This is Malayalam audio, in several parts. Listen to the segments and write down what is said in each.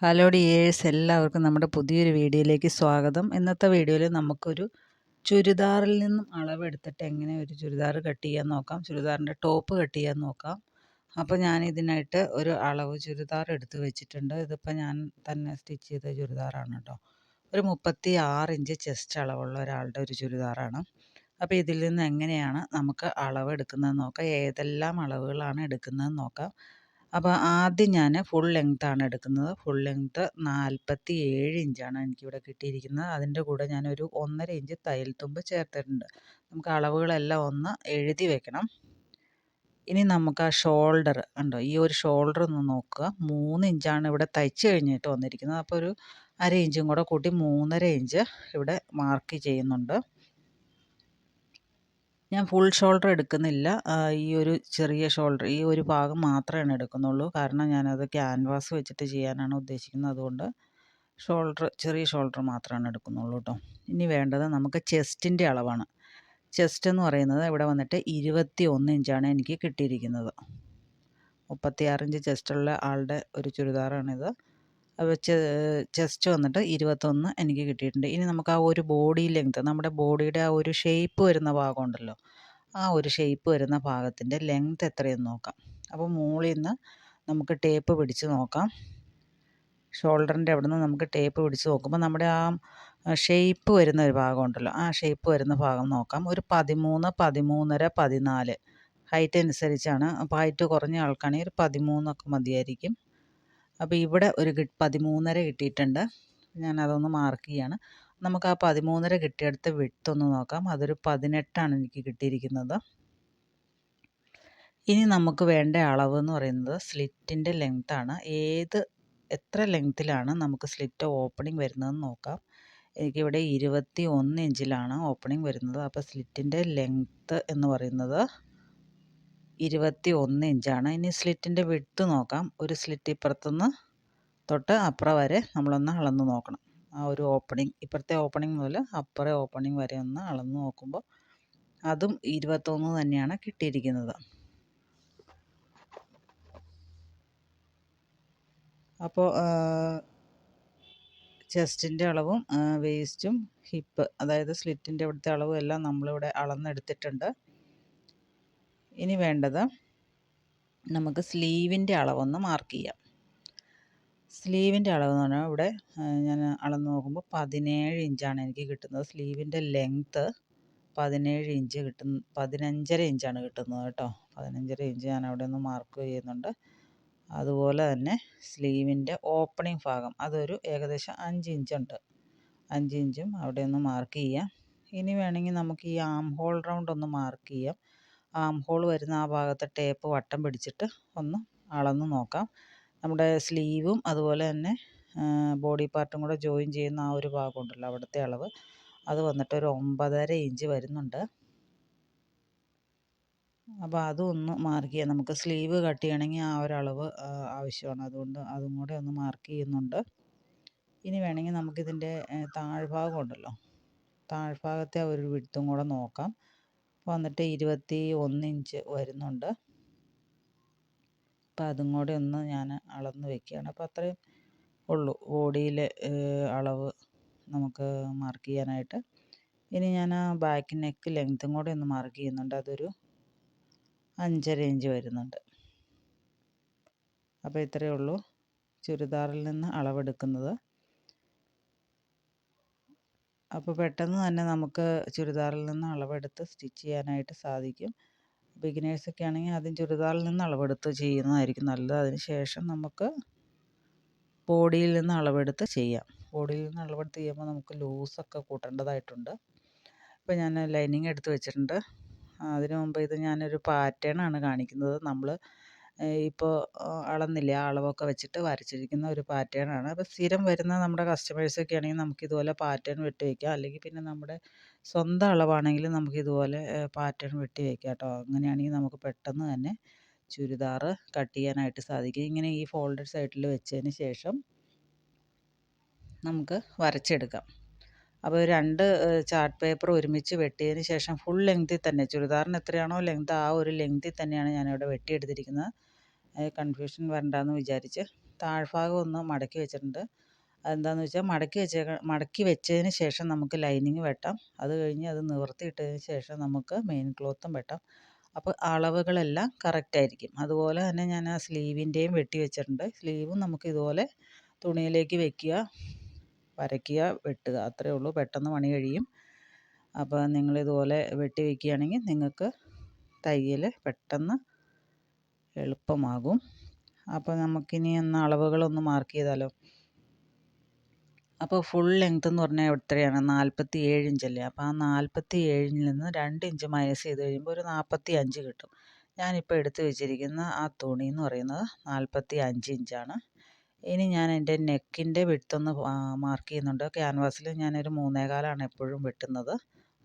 ഹലോ ഡിയേഴ്സ്, എല്ലാവർക്കും നമ്മുടെ പുതിയൊരു വീഡിയോയിലേക്ക് സ്വാഗതം. ഇന്നത്തെ വീഡിയോയിൽ നമുക്കൊരു ചുരിദാറിൽ നിന്നും അളവെടുത്തിട്ട് എങ്ങനെ ഒരു ചുരിദാർ കട്ട് ചെയ്യാൻ നോക്കാം, ചുരിദാറിൻ്റെ ടോപ്പ് കട്ട് ചെയ്യാൻ നോക്കാം. അപ്പോൾ ഞാൻ ഇതിനായിട്ട് ഒരു അളവ് ചുരിദാർ എടുത്ത് വെച്ചിട്ടുണ്ട്. ഇതിപ്പോൾ ഞാൻ തന്നെ സ്റ്റിച്ച് ചെയ്ത ചുരിദാറാണ് കേട്ടോ. ഒരു 36 ഇഞ്ച് ചെസ്റ്റ് അളവുള്ള ഒരാളുടെ ഒരു ചുരിദാറാണ്. അപ്പോൾ ഇതിൽ നിന്ന് എങ്ങനെയാണ് നമുക്ക് അളവ് എടുക്കുന്നതെന്ന് നോക്കാം, ഏതെല്ലാം അളവുകളാണ് എടുക്കുന്നതെന്ന് നോക്കാം. അപ്പോൾ ആദ്യം ഞാൻ ഫുൾ ലെങ്ത്താണ് എടുക്കുന്നത്. ഫുൾ ലെങ്ത്ത് 47 ഇഞ്ചാണ് എനിക്കിവിടെ കിട്ടിയിരിക്കുന്നത്. അതിൻ്റെ കൂടെ ഞാനൊരു 1.5 ഇഞ്ച് തയ്യൽ തുമ്പ് ചേർത്തിട്ടുണ്ട്. നമുക്ക് അളവുകളെല്ലാം ഒന്ന് എഴുതി വെക്കണം. ഇനി നമുക്ക് ആ ഷോൾഡർ ഉണ്ടോ, ഈ ഒരു ഷോൾഡർ ഒന്ന് നോക്കുക. 3 ഇഞ്ചാണ് ഇവിടെ തയ്ച്ച് കഴിഞ്ഞിട്ട് വന്നിരിക്കുന്നത്. അപ്പോൾ ഒരു 1/2 ഇഞ്ചും കൂടെ കൂട്ടി 3.5 ഇഞ്ച് ഇവിടെ മാർക്ക് ചെയ്യുന്നുണ്ട്. ഞാൻ ഫുൾ ഷോൾഡർ എടുക്കുന്നില്ല. ഈ ഒരു ചെറിയ ഷോൾഡർ, ഈ ഒരു ഭാഗം മാത്രമേ എടുക്കുന്നുള്ളൂ. കാരണം ഞാനത് ക്യാൻവാസ് വെച്ചിട്ട് ചെയ്യാനാണ് ഉദ്ദേശിക്കുന്നത്. അതുകൊണ്ട് ചെറിയ ഷോൾഡർ മാത്രമാണ് എടുക്കുന്നുള്ളൂ കേട്ടോ. ഇനി വേണ്ടത് നമുക്ക് ചെസ്റ്റിൻ്റെ അളവാണ്. ചെസ്റ്റ് എന്ന് പറയുന്നത് ഇവിടെ വന്നിട്ട് 21 ഇഞ്ചാണ് എനിക്ക് കിട്ടിയിരിക്കുന്നത്. 36 ഇഞ്ച് ചെസ്റ്റുള്ള ആളുടെ ഒരു ചുരിദാറാണിത്. അപ്പോൾ ചെസ്റ്റ് വന്നിട്ട് 21 എനിക്ക് കിട്ടിയിട്ടുണ്ട്. ഇനി നമുക്ക് ആ ഒരു ബോഡി ലെങ്ത്ത്, നമ്മുടെ ബോഡിയുടെ ആ ഒരു ഷേപ്പ് വരുന്ന ഭാഗം ഉണ്ടല്ലോ, ആ ഒരു ഷേപ്പ് വരുന്ന ഭാഗത്തിൻ്റെ ലെങ്ത്ത് എത്രയെന്ന് നോക്കാം. അപ്പോൾ മുകളിൽ നിന്ന് നമുക്ക് ടേപ്പ് പിടിച്ച് നോക്കാം. ഷോൾഡറിൻ്റെ അവിടെ നിന്ന് നമുക്ക് ടേപ്പ് പിടിച്ച് നോക്കുമ്പോൾ നമ്മുടെ ആ ഷേപ്പ് വരുന്ന ഒരു ഭാഗം ഉണ്ടല്ലോ, ആ ഷേപ്പ് വരുന്ന ഭാഗം നോക്കാം. ഒരു 13, 13.5, 14 ഹൈറ്റ് അനുസരിച്ചാണ്. അപ്പോൾ ഹൈറ്റ് കുറഞ്ഞ ആൾക്കാണെങ്കിൽ ഒരു 13 മതിയായിരിക്കും. അപ്പോൾ ഇവിടെ ഒരു 13.5 കിട്ടിയിട്ടുണ്ട്. ഞാനതൊന്ന് മാർക്ക് ചെയ്യാണ്. നമുക്ക് ആ 13.5 കിട്ടിയെടുത്ത് വിഡ്ത്ത് നോക്കാം. അതൊരു 18 എനിക്ക് കിട്ടിയിരിക്കുന്നത്. ഇനി നമുക്ക് വേണ്ട അളവ് എന്ന് പറയുന്നത് സ്ലിറ്റിൻ്റെ ലെങ്ത്താണ്. എത്ര ലെങ്ത്തിലാണ് നമുക്ക് സ്ലിറ്റ് ഓപ്പണിംഗ് വരുന്നതെന്ന് നോക്കാം. എനിക്കിവിടെ 21 ഇഞ്ചിലാണ് ഓപ്പണിംഗ് വരുന്നത്. അപ്പോൾ സ്ലിറ്റിൻ്റെ ലെങ്ത്ത് എന്ന് പറയുന്നത് 21 ഇഞ്ചാണ്. ഇനി സ്ലിറ്റിൻ്റെ വിഡ്ത്ത് നോക്കാം. ഒരു സ്ലിറ്റ് ഇപ്പുറത്തുനിന്ന് തൊട്ട് അപ്പുറം വരെ നമ്മളൊന്ന് അളന്ന് നോക്കണം. ആ ഒരു ഓപ്പണിംഗ്, ഇപ്പുറത്തെ ഓപ്പണിംഗ് മുതൽ അപ്പുറത്തെ ഓപ്പണിംഗ് വരെ ഒന്ന് അളന്ന് നോക്കുമ്പോൾ അതും 21 തന്നെയാണ് കിട്ടിയിരിക്കുന്നത്. അപ്പോൾ ചെസ്റ്റിൻ്റെ അളവും വേസ്റ്റും ഹിപ്പ്, അതായത് സ്ലിറ്റിൻ്റെ ഇവിടുത്തെ അളവും എല്ലാം നമ്മളിവിടെ അളന്നെടുത്തിട്ടുണ്ട്. ഇനി വേണ്ടത് നമുക്ക് സ്ലീവിൻ്റെ അളവൊന്ന് മാർക്ക് ചെയ്യാം. സ്ലീവിൻ്റെ അളവ് എന്ന് പറഞ്ഞാൽ ഇവിടെ ഞാൻ അളന്ന് നോക്കുമ്പോൾ 17 ഇഞ്ചാണ് എനിക്ക് കിട്ടുന്നത്. സ്ലീവിൻ്റെ ലെങ്ത്ത് 17 ഇഞ്ച് 15.5 ഇഞ്ചാണ് കിട്ടുന്നത് കേട്ടോ. 15.5 ഇഞ്ച് ഞാൻ അവിടെ ഒന്ന് മാർക്ക് ചെയ്യുന്നുണ്ട്. അതുപോലെ തന്നെ സ്ലീവിൻ്റെ ഓപ്പണിംഗ് ഭാഗം അതൊരു ഏകദേശം 5 ഇഞ്ചുണ്ട്. 5 ഇഞ്ചും അവിടെ ഒന്ന് മാർക്ക് ചെയ്യാം. ഇനി വേണമെങ്കിൽ നമുക്ക് ഈ ആം ഹോൾ റൗണ്ട് ഒന്ന് മാർക്ക് ചെയ്യാം. ആം ഹോൾ വരുന്ന ആ ഭാഗത്തെ ടേപ്പ് വട്ടം പിടിച്ചിട്ട് ഒന്ന് അളന്ന് നോക്കാം. നമ്മുടെ സ്ലീവും അതുപോലെ തന്നെ ബോഡി പാർട്ടും കൂടെ ജോയിൻ ചെയ്യുന്ന ആ ഒരു ഭാഗം ഉണ്ടല്ലോ, അവിടുത്തെ അളവ് അത് വന്നിട്ട് ഒരു 9.5 ഇഞ്ച് വരുന്നുണ്ട്. അപ്പോൾ അതും ഒന്ന് മാർക്ക് ചെയ്യാം. നമുക്ക് സ്ലീവ് കട്ട് ചെയ്യണമെങ്കിൽ ആ ഒരളവ് ആവശ്യമാണ്. അതുകൊണ്ട് അതും കൂടെ ഒന്ന് മാർക്ക് ചെയ്യുന്നുണ്ട്. ഇനി വേണമെങ്കിൽ നമുക്കിതിൻ്റെ താഴ്ഭാഗം ഉണ്ടല്ലോ, താഴ്ഭാഗത്തെ ആ ഒരു വിഡ്ത്തും കൂടെ നോക്കാം. വന്നിട്ട് 21 ഇഞ്ച് വരുന്നുണ്ട്. അപ്പോൾ അതും കൂടെ ഒന്ന് ഞാൻ അളന്ന് വെക്കുകയാണ്. അപ്പോൾ അത്രയും ഉള്ളൂ ബോഡിയിലെ അളവ് നമുക്ക് മാർക്ക് ചെയ്യാനായിട്ട്. ഇനി ഞാൻ ആ ബാക്ക് നെക്ക് ലെങ്ത്തും കൂടെ ഒന്ന് മാർക്ക് ചെയ്യുന്നുണ്ട്. അതൊരു 5.5 ഇഞ്ച് വരുന്നുണ്ട്. അപ്പോൾ ഇത്രയേ ഉള്ളൂ ചുരിദാറിൽ നിന്ന് അളവെടുക്കുന്നത്. അപ്പോൾ പെട്ടെന്ന് തന്നെ നമുക്ക് ചുരിദാറിൽ നിന്ന് അളവെടുത്ത് സ്റ്റിച്ച് ചെയ്യാനായിട്ട് സാധിക്കും. ബിഗിനേഴ്സൊക്കെ ആണെങ്കിൽ ആദ്യം ചുരിദാറിൽ നിന്ന് അളവെടുത്ത് ചെയ്യുന്നതായിരിക്കും നല്ലത്. അതിന് ശേഷം നമുക്ക് ബോഡിയിൽ നിന്ന് അളവെടുത്ത് ചെയ്യാം. ബോഡിയിൽ നിന്ന് അളവെടുത്ത് ചെയ്യുമ്പോൾ നമുക്ക് ലൂസൊക്കെ കൂട്ടേണ്ടതായിട്ടുണ്ട്. ഇപ്പോൾ ഞാൻ ലൈനിങ് എടുത്ത് വെച്ചിട്ടുണ്ട്. അതിനു മുമ്പ് ഇത് ഞാനൊരു പാറ്റേണാണ് കാണിക്കുന്നത്. നമ്മൾ ഇപ്പോൾ അളന്നില്ല, ആ അളവൊക്കെ വെച്ചിട്ട് വരച്ചിരിക്കുന്ന ഒരു പാറ്റേണാണ്. അപ്പോൾ സ്ഥിരം വരുന്ന നമ്മുടെ കസ്റ്റമേഴ്സൊക്കെ ആണെങ്കിൽ നമുക്കിതുപോലെ പാറ്റേൺ വെട്ടി വയ്ക്കാം. അല്ലെങ്കിൽ പിന്നെ നമ്മുടെ സ്വന്തം അളവാണെങ്കിൽ നമുക്കിതുപോലെ പാറ്റേൺ വെട്ടി വയ്ക്കാം കേട്ടോ. അങ്ങനെയാണെങ്കിൽ നമുക്ക് പെട്ടെന്ന് തന്നെ ചുരിദാർ കട്ട് ചെയ്യാനായിട്ട് സാധിക്കും. ഇങ്ങനെ ഈ ഫോൾഡഡ് സൈഡിൽ വെച്ചതിന് ശേഷം നമുക്ക് വരച്ചെടുക്കാം. അപ്പോൾ 2 ചാർട്ട് പേപ്പർ ഒരുമിച്ച് വെട്ടിയതിന് ശേഷം ഫുൾ ലെങ്ത്തിൽ തന്നെ, ചുരിദാറിന് എത്രയാണോ ലെങ്ത്ത് ആ ഒരു ലെങ്ത്തിൽ തന്നെയാണ് ഞാനിവിടെ വെട്ടിയെടുത്തിരിക്കുന്നത്. കൺഫ്യൂഷൻ വരണ്ടെന്ന് വിചാരിച്ച് താഴ്ഭാഗം ഒന്ന് മടക്കി വെച്ചിട്ടുണ്ട്. അതെന്താണെന്ന് വെച്ചാൽ മടക്കി വെച്ചതിന് ശേഷം നമുക്ക് ലൈനിങ് വെട്ടാം. അത് കഴിഞ്ഞ് അത് നിവർത്തിയിട്ടതിന് ശേഷം നമുക്ക് മെയിൻ ക്ലോത്തും വെട്ടാം. അപ്പോൾ അളവുകളെല്ലാം കറക്റ്റായിരിക്കും. അതുപോലെ തന്നെ ഞാൻ ആ സ്ലീവിൻ്റെയും വെട്ടി വെച്ചിട്ടുണ്ട്. സ്ലീവും നമുക്ക് ഇതുപോലെ തുണിയിലേക്ക് വെക്കുക, വരയ്ക്കുക, വെട്ടുക, അത്രയേ ഉള്ളൂ. പെട്ടെന്ന് പണി കഴിയും. അപ്പോൾ നിങ്ങളിതുപോലെ വെട്ടി വയ്ക്കുകയാണെങ്കിൽ നിങ്ങൾക്ക് തയ്യൽ പെട്ടെന്ന് എളുപ്പമാകും. അപ്പോൾ നമുക്കിനി ഒന്ന് അളവുകളൊന്ന് മാർക്ക് ചെയ്താലോ. അപ്പോൾ ഫുൾ ലെങ്ത് എന്ന് പറഞ്ഞാൽ എത്രയാണ്? 47 ഇഞ്ചല്ലേ. അപ്പോൾ ആ 47-ൽ നിന്ന് 2 ഇഞ്ച് മൈനസ് ചെയ്ത് കഴിയുമ്പോൾ ഒരു 45 കിട്ടും. ഞാനിപ്പോൾ എടുത്ത് വെച്ചിരിക്കുന്ന ആ തുണി എന്ന് പറയുന്നത് 45 ഇഞ്ചാണ്. ഇനി ഞാൻ എൻ്റെ നെക്കിൻ്റെ വിഡ്ത്തൊന്ന് മാർക്ക് ചെയ്യുന്നുണ്ട്. ക്യാൻവാസിൽ ഞാനൊരു 3.25 എപ്പോഴും വെട്ടുന്നത്.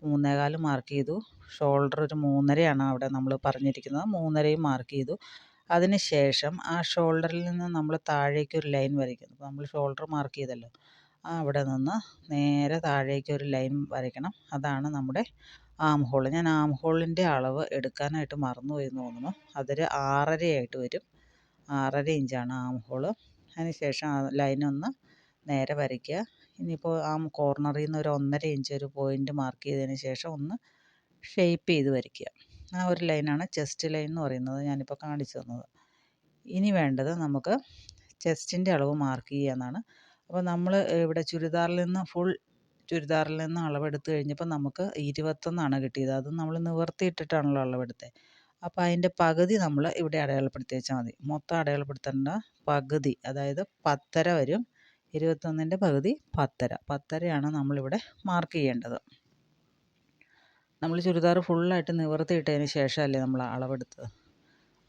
3.25 മാർക്ക് ചെയ്തു. ഷോൾഡർ ഒരു 3.5 അവിടെ നമ്മൾ പറഞ്ഞിരിക്കുന്നത്. 3.5 മാർക്ക് ചെയ്തു. അതിന് ശേഷം ആ ഷോൾഡറിൽ നിന്ന് നമ്മൾ താഴേക്ക് ഒരു ലൈൻ വരയ്ക്കുന്നു. അപ്പോൾ നമ്മൾ ഷോൾഡർ മാർക്ക് ചെയ്തല്ലോ, അവിടെ നിന്ന് നേരെ താഴേക്ക് ഒരു ലൈൻ വരയ്ക്കണം. അതാണ് നമ്മുടെ ആം ഹോൾ. ഞാൻ ആം ഹോളിൻ്റെ അളവ് എടുക്കാനായിട്ട് മറന്നുപോയി എന്ന് തോന്നുന്നു. അതൊരു 6.5 ആയിട്ട് വരും. 6.5 ഇഞ്ചാണ് ആം ഹോള്. അതിന് ശേഷം ആ ലൈനൊന്ന് നേരെ വരയ്ക്കുക. ഇനിയിപ്പോൾ ആ കോർണറിൽ നിന്ന് ഒരു 1.5 ഇഞ്ച് ഒരു പോയിൻ്റ് മാർക്ക് ചെയ്തതിന് ശേഷം ഒന്ന് ഷേപ്പ് ചെയ്ത് വരയ്ക്കുക. ആ ഒരു ലൈനാണ് ചെസ്റ്റ് ലൈൻ എന്ന് പറയുന്നത്, ഞാനിപ്പോൾ കാണിച്ചു തന്നത്. ഇനി വേണ്ടത് നമുക്ക് ചെസ്റ്റിൻ്റെ അളവ് മാർക്ക് ചെയ്യുക എന്നാണ്. അപ്പോൾ നമ്മൾ ഇവിടെ ചുരിദാറിൽ നിന്ന് അളവെടുത്ത് കഴിഞ്ഞപ്പോൾ നമുക്ക് 21 കിട്ടിയത്. അത് നമ്മൾ നിവർത്തിയിട്ടിട്ടാണല്ലോ അളവെടുത്തത്. അപ്പോൾ അതിൻ്റെ പകുതി നമ്മൾ ഇവിടെ അടയാളപ്പെടുത്തി വെച്ചാൽ മതി. മൊത്തം അടയാളപ്പെടുത്തേണ്ട, പകുതി, അതായത് 10.5 വരും. 21-ൻ്റെ പകുതി 10.5. 10.5 നമ്മളിവിടെ മാർക്ക് ചെയ്യേണ്ടത്. നമ്മൾ ചുരിദാർ ഫുള്ളായിട്ട് നിവർത്തിയിട്ടതിന് ശേഷമല്ലേ നമ്മൾ അളവെടുത്തത്.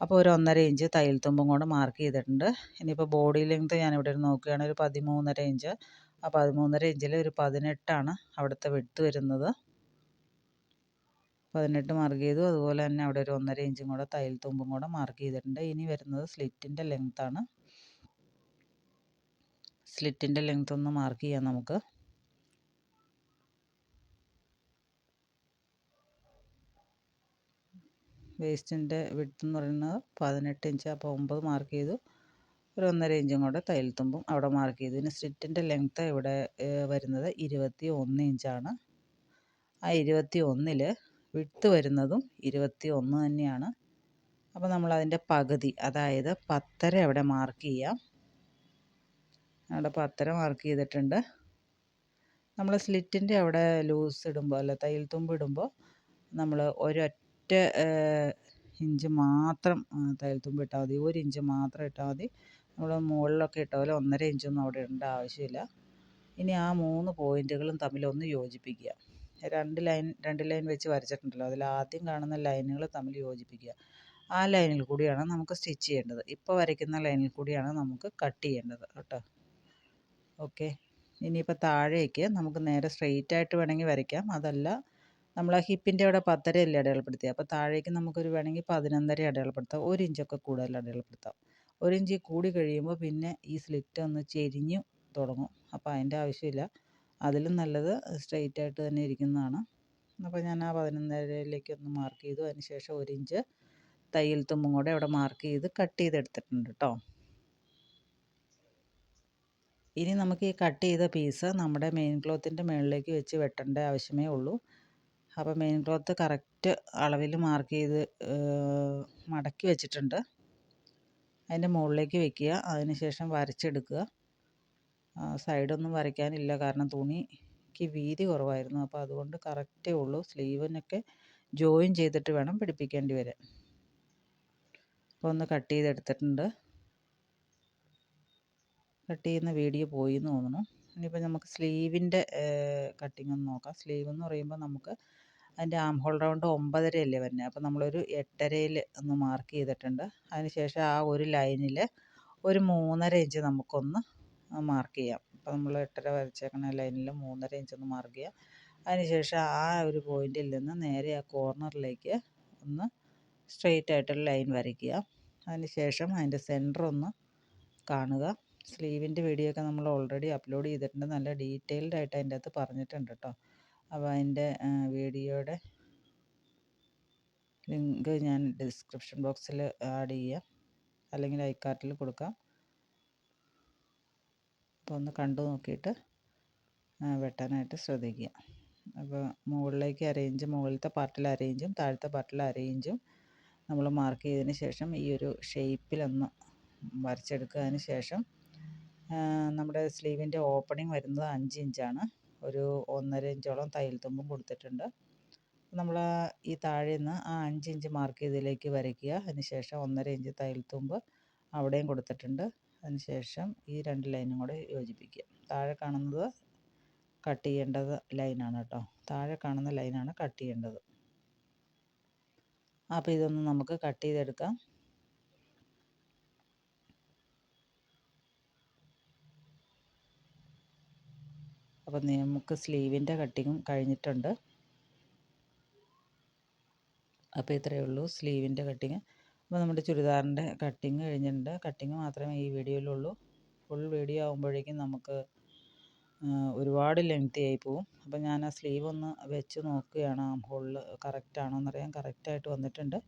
അപ്പോൾ ഒരു 1.5 ഇഞ്ച് തയ്യൽ തുമ്പും കൂടെ മാർക്ക് ചെയ്തിട്ടുണ്ട്. ഇനിയിപ്പോൾ ബോഡി ലെങ്ത് ഞാനിവിടെ നോക്കുകയാണെങ്കിൽ ഒരു 13.5 ഇഞ്ച്. ആ 13.5 ഇഞ്ചിൽ ഒരു 18 അവിടുത്തെ വിഡ്ത്ത് വരുന്നത്. 18 മാർക്ക് ചെയ്തു. അതുപോലെ തന്നെ അവിടെ ഒരു 1.5 ഇഞ്ചും കൂടെ തയ്യൽ തുമ്പും കൂടെ മാർക്ക് ചെയ്തിട്ടുണ്ട്. ഇനി വരുന്നത് സ്ലിറ്റിൻ്റെ ലെങ്ത്താണ്. സ്ലിറ്റിൻ്റെ ലെങ്ത് ഒന്ന് മാർക്ക് ചെയ്യാം നമുക്ക്. വേസ്റ്റിൻ്റെ വിഡ്ത്ത് എന്ന് പറയുന്നത് 18 ഇഞ്ച്. അപ്പോൾ 9 മാർക്ക് ചെയ്തു. ഒരു 1.5 ഇഞ്ചും കൂടെ തയ്യൽ തുമ്പും അവിടെ മാർക്ക് ചെയ്തു. ഇനി സ്ലിറ്റിൻ്റെ ലെങ്ത്ത് ഇവിടെ വരുന്നത് 21 ഇഞ്ചാണ്. ആ 21-ൽ വിഡ്ത്ത് വരുന്നതും 21 തന്നെയാണ്. അപ്പോൾ നമ്മളതിൻ്റെ പകുതി, അതായത് 10.5 അവിടെ മാർക്ക് ചെയ്യാം. അവിടെ 10.5 മാർക്ക് ചെയ്തിട്ടുണ്ട്. നമ്മൾ സ്ലിറ്റിൻ്റെ അവിടെ ലൂസ് ഇടുമ്പോൾ, അല്ല തയ്യൽ തുമ്പ് ഇടുമ്പോൾ, നമ്മൾ ഒരൊറ്റ ഇഞ്ച് മാത്രം തയ്യൽ തുമ്പ് ഇട്ടാൽ മതി. 1 ഇഞ്ച് മാത്രം ഇട്ടാൽ മതി. നമ്മൾ മുകളിലൊക്കെ ഇട്ട പോലെ 1.5 ഇഞ്ചൊന്നും അവിടെ ഇടേണ്ട ആവശ്യമില്ല. ഇനി ആ 3 പോയിൻറ്റുകളും തമ്മിലൊന്ന് യോജിപ്പിക്കുക. രണ്ട് ലൈൻ വെച്ച് വരച്ചിട്ടുണ്ടല്ലോ, അതിൽ ആദ്യം കാണുന്ന ലൈനുകൾ തമ്മിൽ യോജിപ്പിക്കുക. ആ ലൈനിൽ കൂടിയാണ് നമുക്ക് സ്റ്റിച്ച് ചെയ്യേണ്ടത്. ഇപ്പോൾ വരയ്ക്കുന്ന ലൈനിൽ കൂടിയാണ് നമുക്ക് കട്ട് ചെയ്യേണ്ടത് കേട്ടോ. ഓക്കെ. ഇനിയിപ്പോൾ താഴേക്ക് നമുക്ക് നേരെ സ്ട്രെയിറ്റ് ആയിട്ട് വേണമെങ്കിൽ വരയ്ക്കാം. അതല്ല, നമ്മൾ ആ ഹിപ്പിൻ്റെ അവിടെ 10.5 അല്ലേ അടയാളപ്പെടുത്തിയത്. അപ്പോൾ താഴേക്ക് നമുക്കൊരു വേണമെങ്കിൽ 11.5 അടയാളപ്പെടുത്താം. 1 ഇഞ്ചൊക്കെ കൂടുതൽ അടയാളപ്പെടുത്താം. 1 ഇഞ്ച് കൂടി കഴിയുമ്പോൾ പിന്നെ ഈ സ്ലിറ്റ് ഒന്ന് ചെരിഞ്ഞു തുടങ്ങും. അപ്പോൾ അതിൻ്റെ ആവശ്യമില്ല. അതിലും നല്ലത് സ്ട്രെയിറ്റ് ആയിട്ട് തന്നെ ഇരിക്കുന്നതാണ്. അപ്പോൾ ഞാൻ ആ 11.5-ലേക്ക് ഒന്ന് മാർക്ക് ചെയ്തു. അതിന് ശേഷം 1 ഇഞ്ച് തയ്യൽ തുമ്പും കൂടെ അവിടെ മാർക്ക് ചെയ്ത് കട്ട് ചെയ്തെടുത്തിട്ടുണ്ട് കേട്ടോ. ഇനി നമുക്ക് ഈ കട്ട് ചെയ്ത പീസ് നമ്മുടെ മെയിൻ ക്ലോത്തിൻ്റെ മുകളിലേക്ക് വെച്ച് വെട്ടേണ്ട ആവശ്യമേ ഉള്ളൂ. അപ്പോൾ മെയിൻ ക്ലോത്ത് കറക്റ്റ് അളവിൽ മാർക്ക് ചെയ്ത് മടക്കി വെച്ചിട്ടുണ്ട്. അതിൻ്റെ മുകളിലേക്ക് വെക്കുക. അതിന് ശേഷം വരച്ചെടുക്കുക. സൈഡൊന്നും വരയ്ക്കാനില്ല, കാരണം തുണിക്ക് വീതി കുറവായിരുന്നു. അപ്പോൾ അതുകൊണ്ട് കറക്റ്റേ ഉള്ളൂ. സ്ലീവിനൊക്കെ ജോയിൻ ചെയ്തിട്ട് വേണം പിടിപ്പിക്കേണ്ടി വരാൻ. അപ്പോൾ ഒന്ന് കട്ട് ചെയ്തെടുത്തിട്ടുണ്ട്. കട്ട് ചെയ്യുന്ന വീഡിയോ പോയി എന്ന് തോന്നുന്നു. ഇനിയിപ്പോൾ നമുക്ക് സ്ലീവിൻ്റെ കട്ടിങ് ഒന്ന് നോക്കാം. സ്ലീവ് എന്ന് പറയുമ്പോൾ നമുക്ക് അതിൻ്റെ ആം ഹോൾ റൗണ്ട് 9.5 അല്ലേ വരുന്നത്. അപ്പോൾ നമ്മളൊരു 8.5-ൽ ഒന്ന് മാർക്ക് ചെയ്തിട്ടുണ്ട്. അതിന് ശേഷം ആ ഒരു ലൈനിൽ ഒരു 3.5 ഇഞ്ച് നമുക്കൊന്ന് മാർക്ക് ചെയ്യാം. അപ്പോൾ നമ്മൾ 8.5 വരച്ചേക്കുന്ന ലൈനിൽ 3.5 ഇഞ്ച് ഒന്ന് മാർക്ക് ചെയ്യാം. അതിന് ശേഷം ആ ഒരു പോയിൻറ്റിൽ നിന്ന് നേരെ ആ കോർണറിലേക്ക് ഒന്ന് സ്ട്രെയിറ്റ് ആയിട്ടൊരു ലൈൻ വരയ്ക്കുക. അതിന് ശേഷം അതിൻ്റെ സെൻറ്റർ ഒന്ന് കാണുക. സ്ലീവിൻ്റെ വീഡിയോ ഒക്കെ നമ്മൾ ഓൾറെഡി അപ്ലോഡ് ചെയ്തിട്ടുണ്ട്. നല്ല ഡീറ്റെയിൽഡ് ആയിട്ട് അതിൻ്റെ അകത്ത് പറഞ്ഞിട്ടുണ്ട് കേട്ടോ. അപ്പോൾ അതിൻ്റെ വീഡിയോയുടെ ലിങ്ക് ഞാൻ ഡിസ്ക്രിപ്ഷൻ ബോക്സിൽ ആഡ് ചെയ്യാം, അല്ലെങ്കിൽ ഐക്കാർട്ടിൽ കൊടുക്കാം. അപ്പോൾ ഒന്ന് കണ്ടു നോക്കിയിട്ട് വെട്ടാനായിട്ട് ശ്രദ്ധിക്കുക. അപ്പോൾ മുകളിലേക്ക് അരയിഞ്ച്, മുകളിലത്തെ പാർട്ടിൽ അരയിഞ്ചും താഴത്തെ പാർട്ടിൽ അരയിഞ്ചും നമ്മൾ മാർക്ക് ചെയ്തതിന് ശേഷം ഈ ഒരു ഷേപ്പിലൊന്ന് വരച്ചെടുക്കുക. അതിന് ശേഷം നമ്മുടെ സ്ലീവിൻ്റെ ഓപ്പണിംഗ് വരുന്നത് 5 ഇഞ്ചാണ്. ഒരു 1.5 ഇഞ്ചോളം തയ്യൽ തുമ്പും കൊടുത്തിട്ടുണ്ട്. നമ്മൾ ഈ താഴെ നിന്ന് ആ 5 ഇഞ്ച് മാർക്ക് ചെയ്തതിലേക്ക് വരയ്ക്കുക. അതിന് ശേഷം 1.5 ഇഞ്ച് തയ്യൽ തുമ്പ് അവിടെയും കൊടുത്തിട്ടുണ്ട്. അതിന് ശേഷം ഈ 2 ലൈനും കൂടെ യോജിപ്പിക്കുക. താഴെ കാണുന്നത് കട്ട് ചെയ്യേണ്ടത് ലൈനാണ് കേട്ടോ. താഴെ കാണുന്ന ലൈനാണ് കട്ട് ചെയ്യേണ്ടത്. അപ്പോൾ ഇതൊന്ന് നമുക്ക് കട്ട് ചെയ്തെടുക്കാം. അപ്പോൾ നമുക്ക് സ്ലീവിൻ്റെ കട്ടിങ്ങും കഴിഞ്ഞിട്ടുണ്ട്. അപ്പോൾ ഇത്രയേ ഉള്ളൂ സ്ലീവിൻ്റെ കട്ടിങ്. അപ്പോൾ നമ്മുടെ ചുരിദാറിൻ്റെ കട്ടിങ് കഴിഞ്ഞിട്ടുണ്ട്. കട്ടിങ് മാത്രമേ ഈ വീഡിയോയിലുള്ളൂ. ഫുൾ വീഡിയോ ആകുമ്പോഴേക്കും നമുക്ക് ഒരുപാട് ലെങ്തി ആയി പോവും. അപ്പോൾ ഞാൻ ആ സ്ലീവ് ഒന്ന് വെച്ച് നോക്കുകയാണ്, ആ ഹോളിൽ കറക്റ്റാണോ എന്നറിയാൻ. കറക്റ്റായിട്ട് വന്നിട്ടുണ്ട്.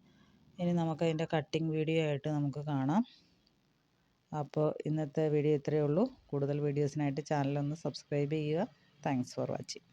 ഇനി നമുക്കതിൻ്റെ കട്ടിങ് വീഡിയോ ആയിട്ട് നമുക്ക് കാണാം. അപ്പോൾ ഇന്നത്തെ വീഡിയോ ഇത്രയേ ഉള്ളൂ. കൂടുതൽ വീഡിയോസിനായിട്ട് ചാനലൊന്ന് സബ്സ്ക്രൈബ് ചെയ്യുക. Thanks for watching.